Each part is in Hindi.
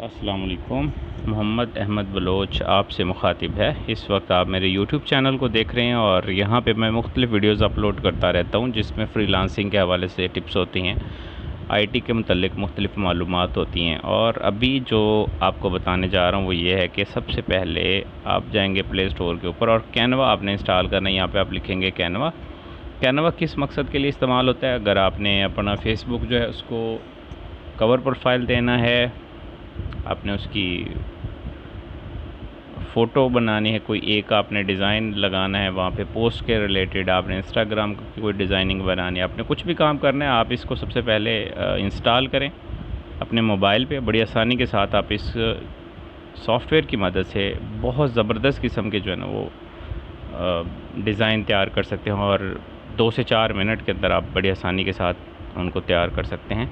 अस्सलाम वालेकुम। मोहम्मद अहमद बलोच आपसे मुखातिब है। इस वक्त आप मेरे यूट्यूब चैनल को देख रहे हैं और यहाँ पे मैं मुख्तलिफ़ वीडियोज़ अपलोड करता रहता हूँ जिसमें फ्रीलांसिंग के हवाले से टिप्स होती हैं, आईटी के मुतल्लिक़ मुख्तलिफ़ मालूमात होती हैं। और अभी जो आपको बताने जा रहा हूँ वो ये है कि सबसे पहले आप जाएंगे प्ले स्टोर के ऊपर और कैनवा आपने इंस्टॉल करना है। यहाँ पे आप लिखेंगे कैनवा। कैनवा किस मकसद के लिए इस्तेमाल होता है? अगर आपने अपना फेसबुक जो है उसको कवर प्रोफाइल देना है, आपने उसकी फ़ोटो बनानी है, कोई एक आपने डिज़ाइन लगाना है वहाँ पे पोस्ट के रिलेटेड, आपने इंस्टाग्राम की कोई डिज़ाइनिंग बनानी है, आपने कुछ भी काम करना है, आप इसको सबसे पहले इंस्टॉल करें अपने मोबाइल पे। बड़ी आसानी के साथ आप इस सॉफ्टवेयर की मदद से बहुत ज़बरदस्त किस्म के जो है ना वो डिज़ाइन तैयार कर सकते हैं और 2 से 4 मिनट के अंदर आप बड़ी आसानी के साथ उनको तैयार कर सकते हैं।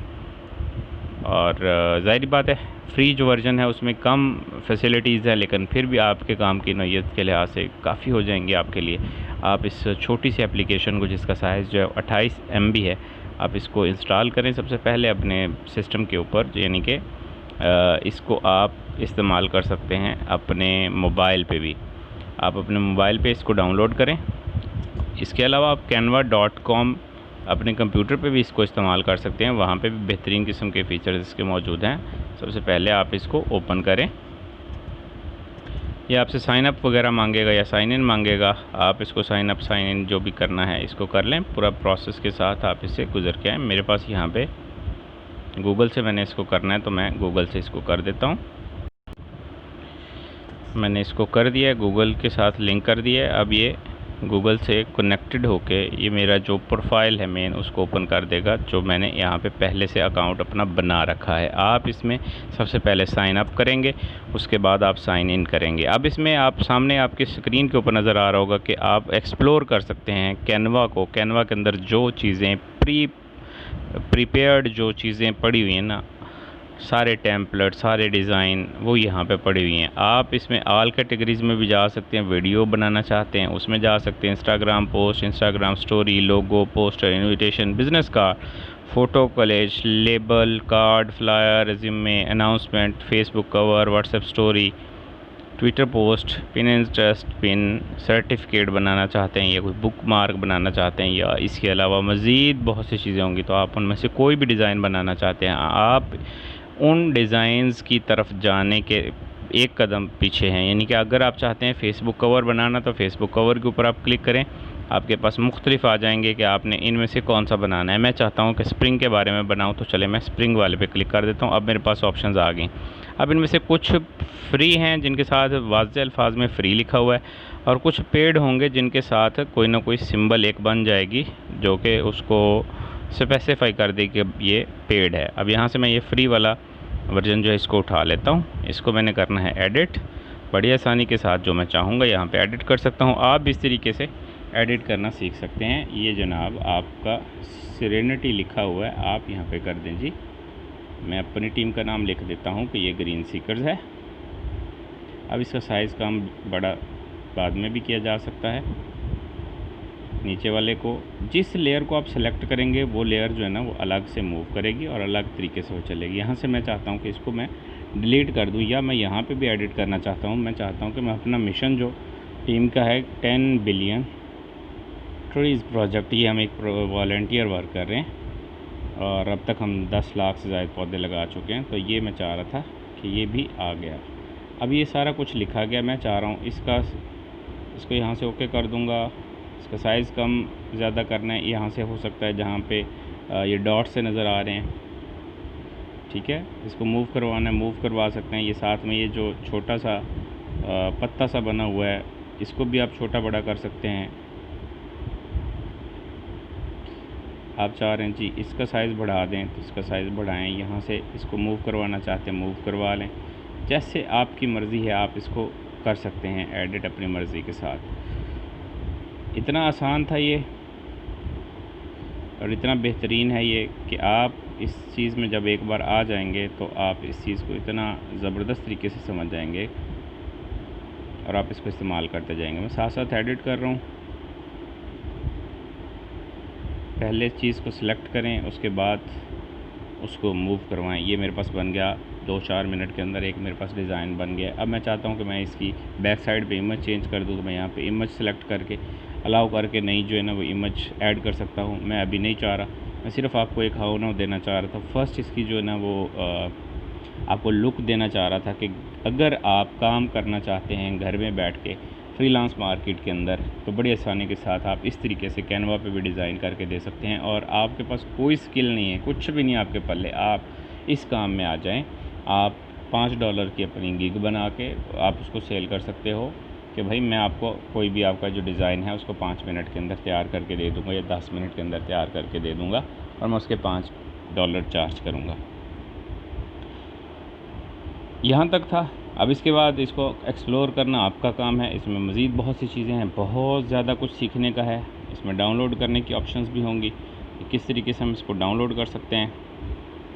और ज़ाहिर बात है फ्री जो वर्ज़न है उसमें कम फैसिलिटीज़ है, लेकिन फिर भी आपके काम की नौइयत के लिहाज से काफ़ी हो जाएंगी आपके लिए। आप इस छोटी सी एप्लीकेशन को, जिसका साइज़ जो है 28 MB है, आप इसको इंस्टॉल करें सबसे पहले अपने सिस्टम के ऊपर, यानी कि इसको आप इस्तेमाल कर सकते हैं अपने मोबाइल पे भी। आप अपने मोबाइल पे इसको डाउनलोड करें। इसके अलावा आप canva.com अपने कंप्यूटर पे भी इसको इस्तेमाल कर सकते हैं, वहाँ पे भी बेहतरीन किस्म के फ़ीचर्स इसके मौजूद हैं। सबसे पहले आप इसको ओपन करें। ये आपसे साइन अप वगैरह मांगेगा या साइन इन मांगेगा, आप इसको साइन अप साइन इन जो भी करना है इसको कर लें। पूरा प्रोसेस के साथ आप इससे गुज़र के आएँ। मेरे पास यहाँ पे गूगल से मैंने इसको करना है तो मैं गूगल से इसको कर देता हूँ। मैंने इसको कर दिया है, गूगल के साथ लिंक कर दिया है। अब ये गूगल से कनेक्टेड होके ये मेरा जो प्रोफाइल है मेन उसको ओपन कर देगा, जो मैंने यहाँ पे पहले से अकाउंट अपना बना रखा है। आप इसमें सबसे पहले साइन अप करेंगे, उसके बाद आप साइन इन करेंगे। अब इसमें आप सामने आपकी स्क्रीन के ऊपर नज़र आ रहा होगा कि आप एक्सप्लोर कर सकते हैं कैनवा को। कैनवा के अंदर जो चीज़ें प्रीपेयर्ड जो चीज़ें पड़ी हुई हैं ना, सारे टेम्पलेट, सारे डिज़ाइन वो यहाँ पे पड़ी हुई हैं। आप इसमें ऑल कैटेगरीज़ में भी जा सकते हैं। वीडियो बनाना चाहते हैं उसमें जा सकते हैं, Instagram post, Instagram story, logo, poster, invitation, business card, photo collage, label, card, flyer, resume, announcement, Facebook cover, WhatsApp story, Twitter post, Pinterest pin, certificate बनाना चाहते हैं या कोई बुक मार्क बनाना चाहते हैं या इसके अलावा मज़ीद बहुत सी चीज़ें होंगी, तो आप उनमें से कोई भी डिज़ाइन बनाना चाहते हैं, आप उन डिज़ाइंस की तरफ जाने के एक कदम पीछे हैं। यानी कि अगर आप चाहते हैं फ़ेसबुक कवर बनाना तो फ़ेसबुक कवर के ऊपर आप क्लिक करें, आपके पास मुख्तलिफ आ जाएंगे कि आपने इनमें से कौन सा बनाना है। मैं चाहता हूं कि स्प्रिंग के बारे में बनाऊं, तो चले मैं स्प्रिंग वाले पे क्लिक कर देता हूं। अब मेरे पास ऑप्शंस आ गए। अब इनमें से कुछ फ्री हैं जिनके साथ वाज़ेह अल्फाज में फ़्री लिखा हुआ है, और कुछ पेड होंगे जिनके साथ कोई ना कोई सिंबल एक बन जाएगी जो कि उसको स्पेसिफाई कर दे कि ये पेड है। अब यहाँ से मैं ये फ्री वाला वर्जन जो है इसको उठा लेता हूँ। इसको मैंने करना है एडिट। बड़ी आसानी के साथ जो मैं चाहूँगा यहाँ पे एडिट कर सकता हूँ। आप भी इस तरीके से एडिट करना सीख सकते हैं। ये जनाब आपका सेरेनिटी लिखा हुआ है, आप यहाँ पे कर दें जी। मैं अपनी टीम का नाम लिख देता हूँ कि ये ग्रीन सीकर्स है। अब इसका साइज़ कम बड़ा बाद में भी किया जा सकता है। नीचे वाले को, जिस लेयर को आप सेलेक्ट करेंगे वो लेयर जो है ना वो अलग से मूव करेगी और अलग तरीके से वो चलेगी। यहाँ से मैं चाहता हूँ कि इसको मैं डिलीट कर दूँ, या मैं यहाँ पे भी एडिट करना चाहता हूँ। मैं चाहता हूँ कि मैं अपना मिशन जो टीम का है 10 बिलियन ट्रीज़ प्रोजेक्ट, ये हम एक वॉलंटियर वर्क कर रहे हैं और अब तक हम 10 लाख से ज़्यादा पौधे लगा चुके हैं। तो ये मैं चाह रहा था कि ये भी आ गया। अब ये सारा कुछ लिखा गया। मैं चाह रहा हूँ इसको यहाँ से ओके कर दूँगा। इसका साइज़ कम ज़्यादा करना है, यहाँ से हो सकता है जहाँ पे ये डॉट से नज़र आ रहे हैं, ठीक है। इसको मूव करवाना है, मूव करवा सकते हैं। ये साथ में ये जो छोटा सा पत्ता सा बना हुआ है इसको भी आप छोटा बड़ा कर सकते हैं। आप चाह रहे हैं जी इसका साइज़ बढ़ा दें तो इसका साइज़ बढ़ाएं। यहाँ से इसको मूव करवाना चाहते हैं मूव करवा लें, जैसे आपकी मर्ज़ी है आप इसको कर सकते हैं एडिट अपनी मर्ज़ी के साथ। इतना आसान था ये और इतना बेहतरीन है ये कि आप इस चीज़ में जब एक बार आ जाएंगे तो आप इस चीज़ को इतना ज़बरदस्त तरीके से समझ जाएंगे और आप इसको इस्तेमाल करते जाएंगे। मैं साथ साथ एडिट कर रहा हूँ। पहले चीज़ को सिलेक्ट करें, उसके बाद उसको मूव करवाएं। ये मेरे पास बन गया 2-4 मिनट के अंदर एक मेरे पास डिज़ाइन बन गया। अब मैं चाहता हूँ कि मैं इसकी बैक साइड पे इमेज चेंज कर दूँ, तो मैं यहाँ पे इमेज सेलेक्ट करके अलाउ करके नई जो है ना वो इमेज ऐड कर सकता हूँ। मैं अभी नहीं चाह रहा, मैं सिर्फ आपको एक हाउ नाउ देना चाह रहा था। फर्स्ट इसकी जो है ना वो आपको लुक देना चाह रहा था कि अगर आप काम करना चाहते हैं घर में बैठ के फ्रीलांस मार्केट के अंदर, तो बड़ी आसानी के साथ आप इस तरीके से कैनवा पे भी डिज़ाइन करके दे सकते हैं। और आपके पास कोई स्किल नहीं है, कुछ भी नहीं आपके पल्ले, आप इस काम में आ जाएं। आप $5 की अपनी गिग बना के आप उसको सेल कर सकते हो कि भाई मैं आपको कोई भी आपका जो डिज़ाइन है उसको 5 मिनट के अंदर तैयार करके दे दूँगा या 10 मिनट के अंदर तैयार करके दे दूँगा और मैं उसके $5 चार्ज करूँगा। यहाँ तक था। अब इसके बाद इसको एक्सप्लोर करना आपका काम है। इसमें मज़ीद बहुत सी चीज़ें हैं, बहुत ज़्यादा कुछ सीखने का है। इसमें डाउनलोड करने की ऑप्शंस भी होंगी, किस तरीके से हम इसको डाउनलोड कर सकते हैं,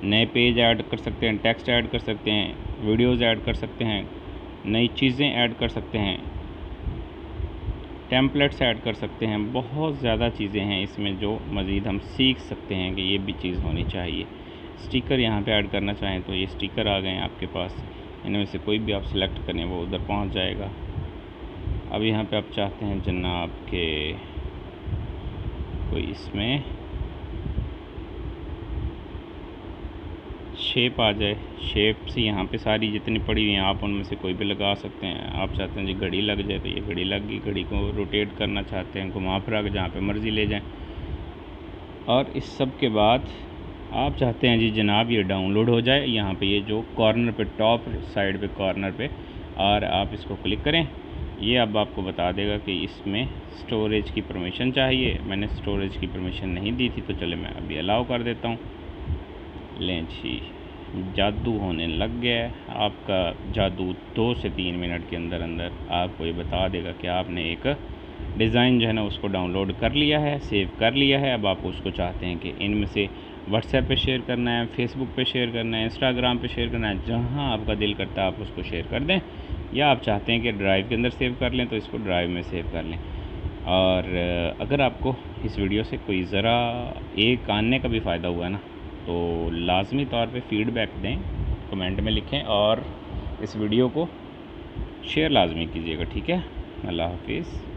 नए पेज ऐड कर सकते हैं, टेक्स्ट ऐड कर सकते हैं, वीडियोज़ ऐड कर सकते हैं, नई चीज़ें ऐड कर सकते हैं, टेम्पलेट्स ऐड कर सकते हैं। बहुत ज़्यादा चीज़ें हैं इसमें जो मज़ीद हम सीख सकते हैं कि ये भी चीज़ होनी चाहिए। स्टिकर यहाँ पे ऐड करना चाहें तो ये स्टिकर आ गए हैं आपके पास, इनमें से कोई भी आप सेलेक्ट करें वो उधर पहुँच जाएगा। अब यहाँ पे आप चाहते हैं जनाब के कोई इसमें शेप आ जाए, शेप्स यहाँ पे सारी जितनी पड़ी हुई हैं आप उनमें से कोई भी लगा सकते हैं। आप चाहते हैं जी घड़ी लग जाए तो ये घड़ी लग गई, घड़ी को रोटेट करना चाहते हैं घुमा फिरा के जहाँ पे मर्ज़ी ले जाएं। और इस सब के बाद आप चाहते हैं जी जनाब ये डाउनलोड हो जाए। यहाँ पे ये जो कॉर्नर पे टॉप साइड पे कॉर्नर पे और आप इसको क्लिक करें, ये अब आपको बता देगा कि इसमें स्टोरेज की परमिशन चाहिए। मैंने स्टोरेज की परमिशन नहीं दी थी, तो चले मैं अभी अलाउ कर देता हूँ। लें जी, जादू होने लग गया है। आपका जादू 2 से 3 मिनट के अंदर अंदर आपको ये बता देगा कि आपने एक डिज़ाइन जो है ना उसको डाउनलोड कर लिया है, सेव कर लिया है। अब आप उसको चाहते हैं कि इनमें से व्हाट्सएप पे शेयर करना है, फेसबुक पे शेयर करना है, इंस्टाग्राम पे शेयर करना है, जहाँ आपका दिल करता है आप उसको शेयर कर दें। या आप चाहते हैं कि ड्राइव के अंदर सेव कर लें तो इसको ड्राइव में सेव कर लें। और अगर आपको इस वीडियो से कोई ज़रा एक आने का भी फ़ायदा हुआ ना, तो लाजमी तौर पे फ़ीडबैक दें, कमेंट में लिखें और इस वीडियो को शेयर लाजमी कीजिएगा। ठीक है, अल्लाह हाफिज़।